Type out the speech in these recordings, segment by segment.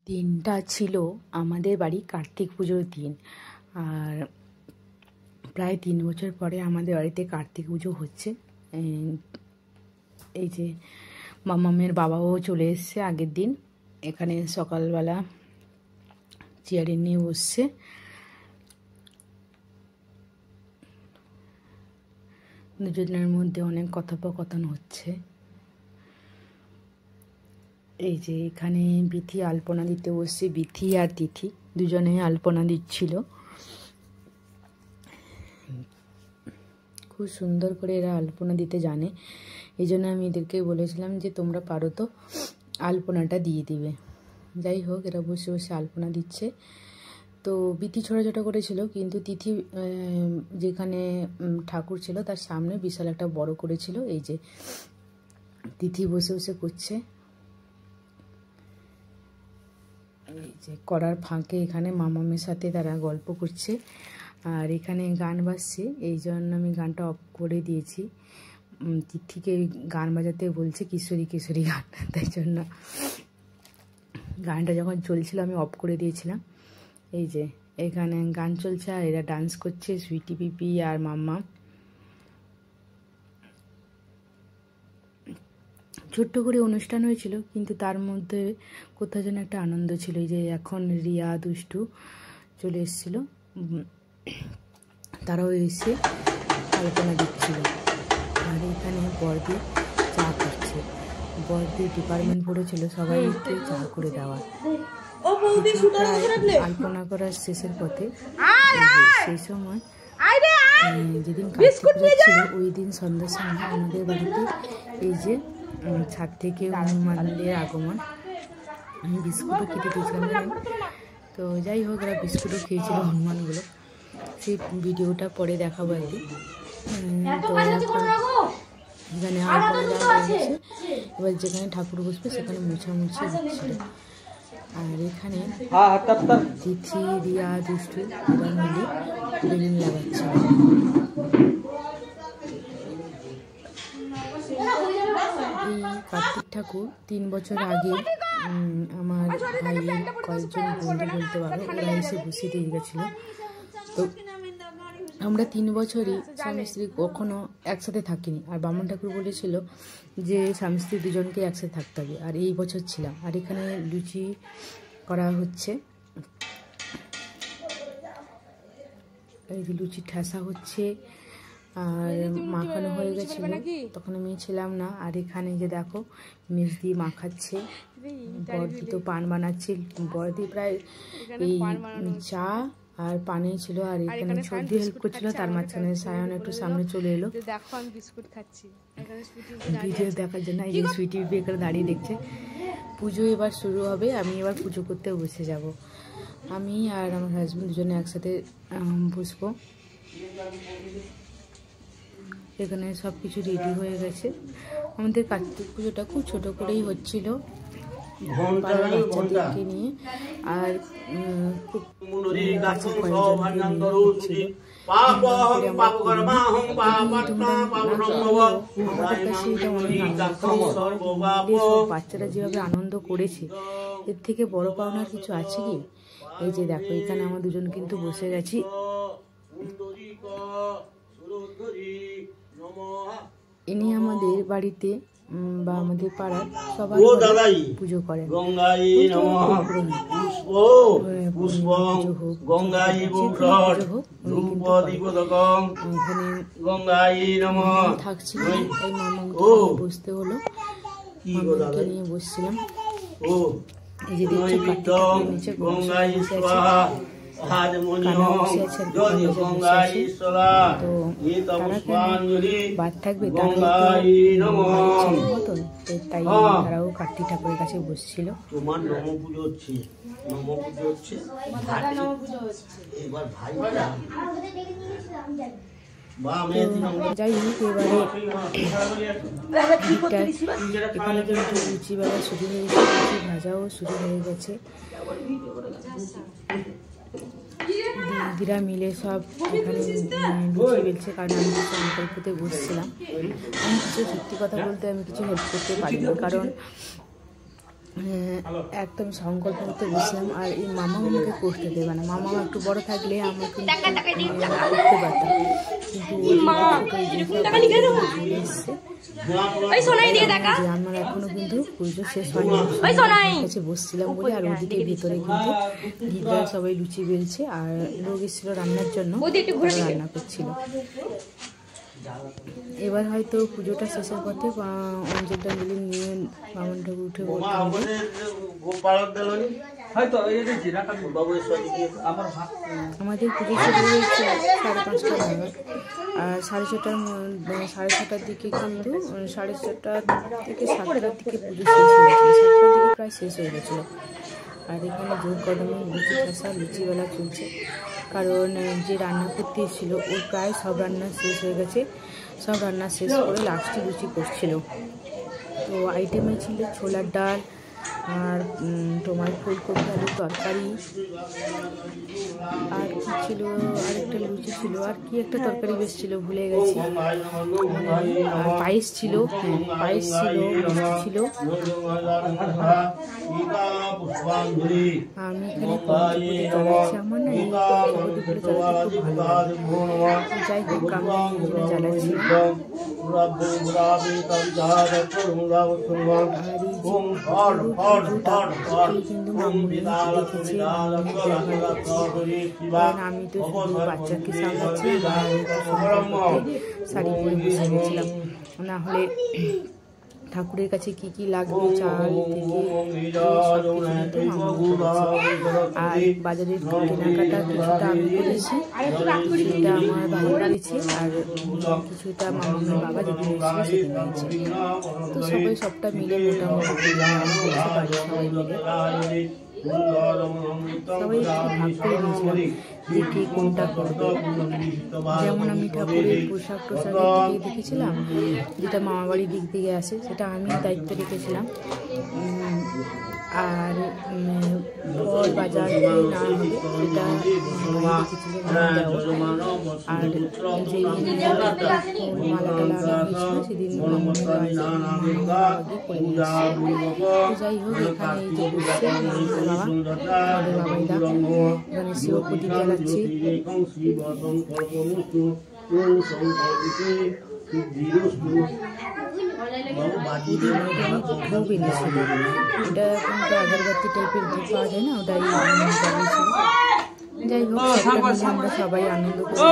দিনটা ছিল আমাদের বাড়ি কার্তিক পুজোর দিন। আর প্রায় 3 বছর পরে আমাদের বাড়িতে কার্তিক পুজো হচ্ছে। এই যে মামামের বাবাও চলে এসছে আগের দিন। এখানে সকালবেলা চেয়ারে নিয়ে বসছে। দুজনের মধ্যে অনেক কথোপকথন হচ্ছে। এই যে এখানে বিথি আলপনা দিতে বসছে। বিথি আর তিথি দুজনে আলপনা দিচ্ছিল। খুব সুন্দর করে এরা আলপনা দিতে জানে। এই জন্য আমি এদেরকে বলেছিলাম যে তোমরা পারো তো আলপনাটা দিয়ে দিবে। যাই হোক, এরা বসে বসে আলপনা দিচ্ছে। তো বিথি ছোটাছোটা করেছিল, কিন্তু তিথি যেখানে ঠাকুর ছিল তার সামনে বিশাল একটা বড় করেছিল। এই যে তিথি বসে বসে করছে। এই যে করার ফাঁকে এখানে মামামের সাথে তারা গল্প করছে। আর এখানে গান বাজছে, এই জন্য আমি গানটা অফ করে দিয়েছি। তিথিকে গান বাজাতে বলছে, কিশোরী কিশোরী গান, তাই জন্য গানটা যখন চলছিল আমি অফ করে দিয়েছিলাম। এই যে এখানে গান চলছে আর এরা ডান্স করছে, সুইটি পিপি আর মাম্মা। ছোট্ট করে অনুষ্ঠান হয়েছিল, কিন্তু তার মধ্যে কোথাও যেন একটা আনন্দ ছিল। এই যে এখন রিয়া দুষ্টু চলে এসেছিল, তারাও এসে আলোচনা দিচ্ছিল। আর এখানে বর্দি চা করছে। বর্দি ডিপার্টমেন্ট পড়েছিল সবাইকে চা করে দেওয়া। আলপনা করার শেষের পথে সেই সময় যেদিন কার্তিক পুজো ছিল ওই দিন সন্ধ্যার সময় আমাদের বাড়িতে এই যে ছাদ থেকে হনুমানদের আগমন। আমি বিস্কুটও কেটে দিয়েছিলাম। তো যাই হোক, ওরা বিস্কুটও খেয়েছিল হনুমানগুলো। সেই ভিডিওটা পরে দেখাবো একদিন। তো এখানে আলপনা দেওয়া হয়েছে। এবার যেখানে ঠাকুর বসবে সেখানে মুছামুছি হচ্ছিল। আর এখানে তিথি, রিয়া, দুষ্টু এরা মিলে বেলুন লাগাচ্ছে। এই কার্তিক ঠাকুর 3 বছর আগে আমার ভাইয়ের কয়েকজন বন্ধু বলতে পারো, ওরা এসে বসিয়ে দিয়ে গেছিলো। তো আমরা 3 বছরই স্বামী স্ত্রী কখনো একসাথে থাকিনি। আর বামন ঠাকুর বলেছিল যে স্বামী স্ত্রী দুজনকে একসাথে থাকতে হবে। আর এই বছর ছিলাম। আর এখানে লুচি করা হচ্ছে। এই যে লুচি ঠেসা হচ্ছে আর মাখানো হয়ে গেছিল, তখন আমি ছিলাম না। আর এখানে যে দেখো মেজদি মাখাচ্ছে, বর্দি তো পান বানাচ্ছে। বর্দি প্রায় এই চা আর পানি ছিল। আর এখানে সর্দি হেল্প করছিল। তার মাঝখানে সায়ন একটু সামনে চলে এলো, দেখো আমি বিস্কুট খাচ্ছি ভিডিও দেখার জন্য। এই যে সুইটি বেকার দাঁড়িয়ে দেখছে। পুজো এবার শুরু হবে, আমি এবার পুজো করতে বসে যাব। আমি আর আমার হাজবেন্ড দুজনে একসাথে বসবো। এখানে সব কিছু রেডি হয়ে গেছে। আমাদের কার্তিক পুজোটা খুব ছোট করেই হচ্ছিল, বাচ্চাদেরকে নিয়ে। আর খুব কাছে কয়েকজনকে নিয়ে হচ্ছিল। বাচ্চারা যেভাবে আনন্দ করেছে, এর থেকে বড় পাওনার কিছু আছে কি? এই যে দেখো এখানে আমার দুজন কিন্তু বসে গেছি। ইনি আমাদের বাড়িতে বা আমাদের পাড়ার সবাই পুজো করেন। থাকছিলাম, তাই মামাকে বসতে হলো। মামাকে নিয়ে বসছিলাম। এই যে দেখছি নিচে বাদ থাকবে, তাই তারাও কার্তিক ঠাকুরের কাছে বসছিল। যাই হোক, এবারে এখানে কিন্তু লুচি বেলা শুরু হয়ে গেছে, লুচি ভাজাও শুরু হয়ে গেছে। দিদিরা মিলে সব এখানে লুচি বেলছে, কারণ আমি কিছু অল্পতে বসছিলাম। আমি কিছু সত্যি কথা বলতে আমি কিছু হেল্প করতে পারিনি, কারণ একদম সংকল্প করতে বসলাম। আর এই মামা আমাকে করতে দেবে না, মামা একটু বড় থাকলে আমাকে করতে পারতাম, কিন্তু চলে এসছে। আমার এখনো কিন্তু পুজো শেষ হয়নি, কাছে বসছিলাম বলে। আর ওদিকে ভিতরে কিন্তু দিদিরা সবাই লুচি বেলছে, আর লোক এসেছিল রান্নার জন্য, রান্না করছিল। এবার হয়তো পুজোটা শেষের পথে অঞ্জল টাঞ্জলি নিয়ে বামন ঠাকুর উঠে আমাদের পুজো শুরু হয়েছে 5:30 নাগাদ। আর 6:30টার দিকে কিন্তু 4:30 থেকে 7টার দিকে পুজো শেষ হয়ে গেছিলো, 7টার দিকে প্রায় শেষ হয়ে গেছিলো। আর এখানে জোর কদমে লুচি ঠাসা লুচিবেলা চলছে, কারণ যে রান্না করতে এসেছিলো ওর প্রায় সব রান্না শেষ হয়ে গেছে। সব রান্না শেষ করে লাস্টে লুচি করছিল। তো আইটেমে ছিল ছোলার ডাল, আর তোমার ফুলকপি আলুর তরকারি, আর কি ছিল, আরেকটা লুচি ছিল, আর কি একটা তরকারি বেশ ছিল, ভুলে গেছি। আর পায়েস ছিল, পায়েস ছিল, মিষ্টি ছিল। আমি এখানে পঞ্চবটি জ্বালাচ্ছি, আমার না এই পঞ্চবটিগুলো জ্বালাতে খুব ভালো লাগে। যাই হোক, আমি এখানে জ্বালাচ্ছি। কিন্তু মামুনি দেখেছি, আমি তো শুধু বাচ্চাকে সামলাচ্ছি, শাড়ি পরে বসে গেছিলাম। না হলে ঠাকুরের কাছে কি কি লাগবে, চাল থেকে আর বাজারের কেনাকাটা কিছুটা আমি করেছি, সেটা আমার ভালো লেগেছে। আর কিছুটা মামার বাবা যেদিন এসেছিল সেদিন নিয়েছে। তো সবাই সবটা মিলে মোটামুটি সবাই মিলে সবাই ভাগ করে নিয়েছিলাম যে কে কোনটা করবে। যেমন আমি ঠাকুরের পোশাক টোশাকের দিকে দেখেছিলাম, যেটা মামাবাড়ির দিক থেকে আসে, সেটা আমি দায়িত্ব রেখেছিলাম। আর ফল বাজার না হবে সেটা দেখেছিলাম। আর যেই মালা টালা আনা হয়েছিল সেদিন বাবাকে করে নিয়েছি। যাই হোক, এখানে এই যে বসছে আমাদের বাবাইরা, এখানে শিব প্রদীপ জ্বালাচ্ছে। ধূপ এনেছিল, এটা কিন্তু আগরবাতি টাইপের ধূপ পাওয়া যায় না, ওটাই জ্বালিয়েছিল। যাই হোক, আমরা সবাই আনন্দ করেছি,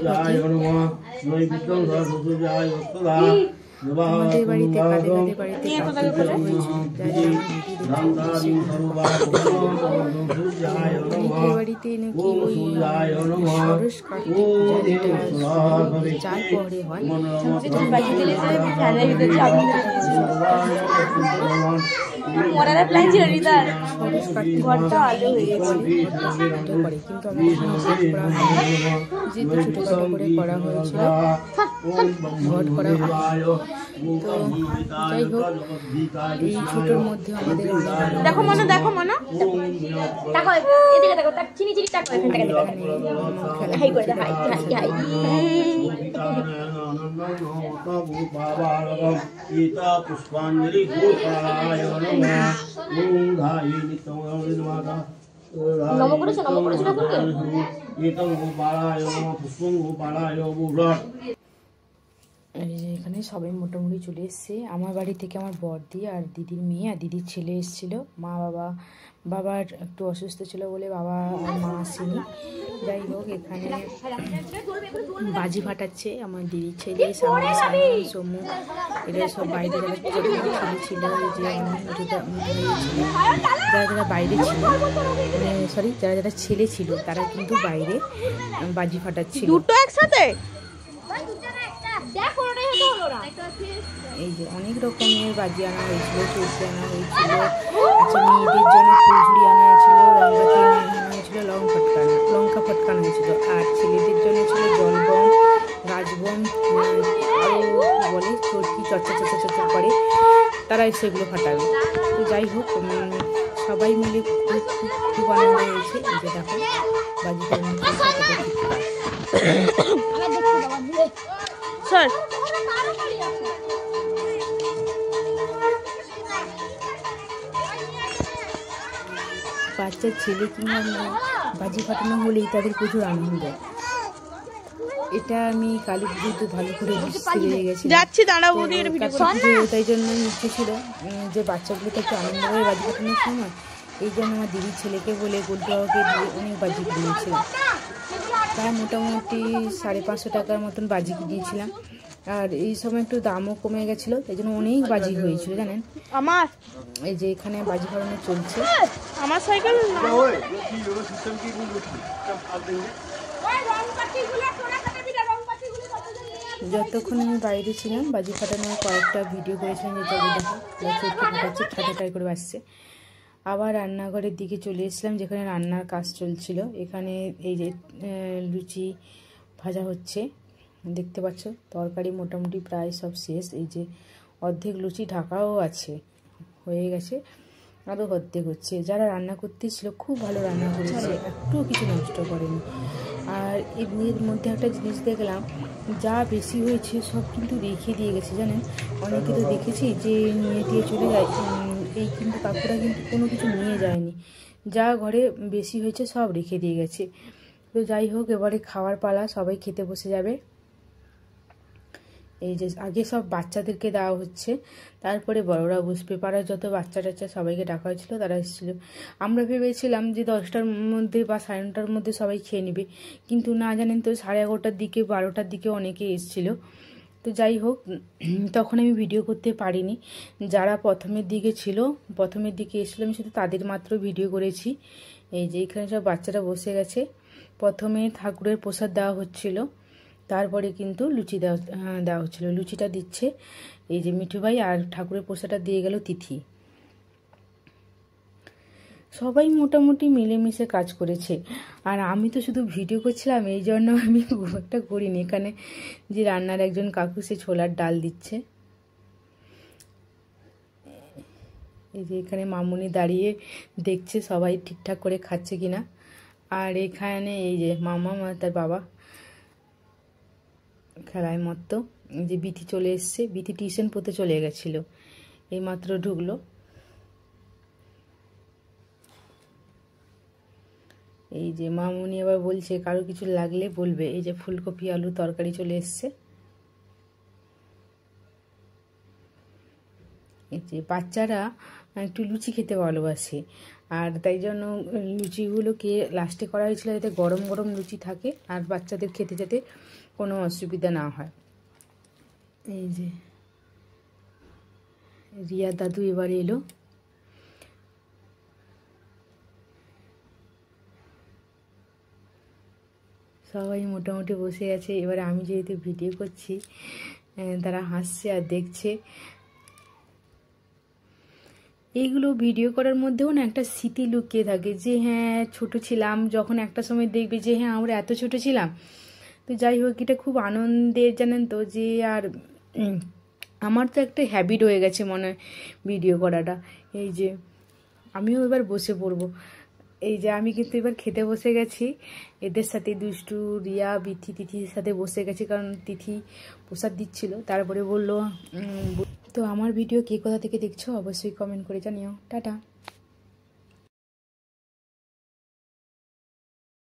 যার জন্য আমি ভিতরে একবার আমাদের বাড়িতে কাদের বাড়িতে বাড়িতে নাকি ওই ষোড়শ কার্তিক পূজা, যেটা 4 পরে হয়, কিন্তু যেহেতু ছোটখাটো করে করা হয়েছিল, ঘট করা হয়। তো যাই হোক, এই ছোটোর মধ্যে আমাদের দেখো মনে দেখো মনে দেখো এদিকে দেখো চিনি চিনি টাকা এখান থেকে হাই করে হাই হাই পুষ্পাঞ্জলি নমো করেছো এখানে সবাই মোটামুটি চলে এসছে। আমার বাড়ি থেকে আমার বড়দি আর দিদির মেয়ে আর দিদির ছেলে এসেছিলো, মা বাবা বাবার একটু অসুস্থ ছিল বলে বাবা আর মা আসেনি। যাই হোক, এখানে বাজি ফাটাচ্ছে আমার দিদির ছেলে, সামনে সায়ন, সমু, এরা সব বাইরে যারা ছেলে ছিল, যে যারা যারা বাইরে ছিল, সরি যারা যারা ছেলে ছিল তারা কিন্তু বাইরে বাজি ফাটাচ্ছিল দুটো একসাথে। এই যে অনেক রকমের বাজি আনা হয়েছিল, চুরকি আনা হয়েছিল, আচ্ছা মেয়েদের জন্য ফুলঝুরি আনা হয়েছিল, রঙবাতি আনা হয়েছিল, লঙ্কা ফটকানো হয়েছিল, আর ছেলেদের জন্য ছিল জল বম, গাছ বম, আরও বলে চুরকি চর্চা চর্চা চর্চা করে, তারা সেগুলো ফাটাবে। তো যাই হোক, সবাই মিলে খুব আনন্দ হয়েছে। এই যে দেখো বাজি স্যার বাচ্চার ছেলে কিংবা বাজি ফাটানো হলেই তাদের প্রচুর আনন্দ। এটা আমি কালী পুজোতে ভালো করে বুঝতে পেরে গেছি, তাই জন্য ইচ্ছে ছিল যে বাচ্চাগুলো তো একটু আনন্দ করে বাজি ফাটানোর সময়। এই জন্য আমার দিদির ছেলেকে বলে গোলটাকে দিয়ে অনেক বাজি কিনেছিলাম, প্রায় মোটামুটি 550 টাকার মতন বাজি কিনেছিলাম। আর এই সময় একটু দামও কমে গেছিলো, এই জন্য অনেক বাজি হয়েছিল জানেন। আমার এই যে এখানে বাজি ফাটানো চলছে, আমার সাইকেল যতক্ষণ আমি বাইরে ছিলাম বাজি ফাটানোর কয়েকটা ভিডিও করেছিলাম, যেটা দেখো চোখে ফাটাচ্ছে, ঠাটাটাই করে বাসছে। আবার রান্নাঘরের দিকে চলে এসেছিলাম, যেখানে রান্নার কাজ চলছিল। এখানে এই যে লুচি ভাজা হচ্ছে, দেখতে পাচ্ছ তরকারি মোটামুটি প্রায় সব শেষ। এই যে অর্ধেক লুচি ঢাকাও আছে, হয়ে গেছে, আরও অর্ধেক হচ্ছে। যারা রান্না করতে ছিল খুব ভালো রান্না করেছে, একটুও কিছু নষ্ট করেনি। আর এর মধ্যে একটা জিনিস দেখলাম, যা বেশি হয়েছে সব কিন্তু রেখে দিয়ে গেছে জানেন। অনেকে তো দেখেছি যে নিয়ে দিয়ে চলে যায়, এই কিন্তু কাকুরা কিন্তু কোনো কিছু নিয়ে যায়নি, যা ঘরে বেশি হয়েছে সব রেখে দিয়ে গেছে। তো যাই হোক, এবারে খাওয়ার পালা, সবাই খেতে বসে যাবে। এই যে আগে সব বাচ্চাদেরকে দেওয়া হচ্ছে, তারপরে বড়রা বসবে। পাড়ার যত বাচ্চা টাচ্চা সবাইকে ডাকা হয়েছিল, তারা এসেছিল। আমরা ভেবেছিলাম যে 10টার মধ্যে বা 9:30টার মধ্যে সবাই খেয়ে নেবে, কিন্তু না জানেন তো 11:30টার দিকে 12টার দিকে অনেকে এসেছিল। তো যাই হোক, তখন আমি ভিডিও করতে পারিনি। যারা প্রথমের দিকে ছিল, প্রথমের দিকে এসেছিলো, আমি শুধু তাদের মাত্র ভিডিও করেছি। এই যে এখানে সব বাচ্চারা বসে গেছে। প্রথমে ঠাকুরের প্রসাদ দেওয়া হচ্ছিল, তারপরে কিন্তু লুচি দেওয়া হচ্ছিলো। লুচিটা দিচ্ছে এই যে মিঠু ভাই, আর ঠাকুরের প্রসাদটা দিয়ে গেল তিথি। সবাই মোটামুটি মিলেমিশে কাজ করেছে, আর আমি তো শুধু ভিডিও করছিলাম, এই জন্য আমি খুব একটা করিনি। এখানে যে রান্নার একজন কাকু, সে ছোলার ডাল দিচ্ছে। এই যে এখানে মামুনি দাঁড়িয়ে দেখছে সবাই ঠিকঠাক করে খাচ্ছে কিনা। আর এখানে এই যে মামা তার বাবা খেলায় মতো। যে বিথি চলে এসছে, বিথি টিউশন পড়তে চলে গেছিলো, এইমাত্র ঢুকলো। এই যে মামুনি আবার বলছে কারো কিছু লাগলে বলবে। এই যে ফুলকপি আলু তরকারি চলে এসছে। এই যে বাচ্চারা একটু লুচি খেতে ভালোবাসে, আর তাই জন্য লুচিগুলোকে লাস্টে করা হয়েছিল যাতে গরম গরম লুচি থাকে, আর বাচ্চাদের খেতে যাতে কোনো অসুবিধা না হয়। এই যে রিয়া দাদু এবারে এলো। সবাই মোটামুটি বসে আছে। এবারে আমি যেহেতু ভিডিও করছি, তারা হাসছে আর দেখছে। এইগুলো ভিডিও করার মধ্যেও না একটা স্মৃতি লুকিয়ে থাকে, যে হ্যাঁ ছোট ছিলাম, যখন একটা সময় দেখবে যে হ্যাঁ আমরা এত ছোট ছিলাম। তো যাই হোক, এটা খুব আনন্দের জানেন তো, যে আর আমার তো একটা হ্যাবিট হয়ে গেছে মনে হয় ভিডিও করাটা। এই যে আমিও এবার বসে পড়বো। এই যে আমি কিন্তু এবার খেতে বসে গেছি এদের সাথে, দুষ্টু, রিয়া, বিথি, তিথির সাথে বসে গেছি, কারণ তিথি প্রসাদ দিচ্ছিল। তারপরে বললো। তো আমার ভিডিও কে কোথা থেকে দেখছো অবশ্যই কমেন্ট করে জানিও। টাটা।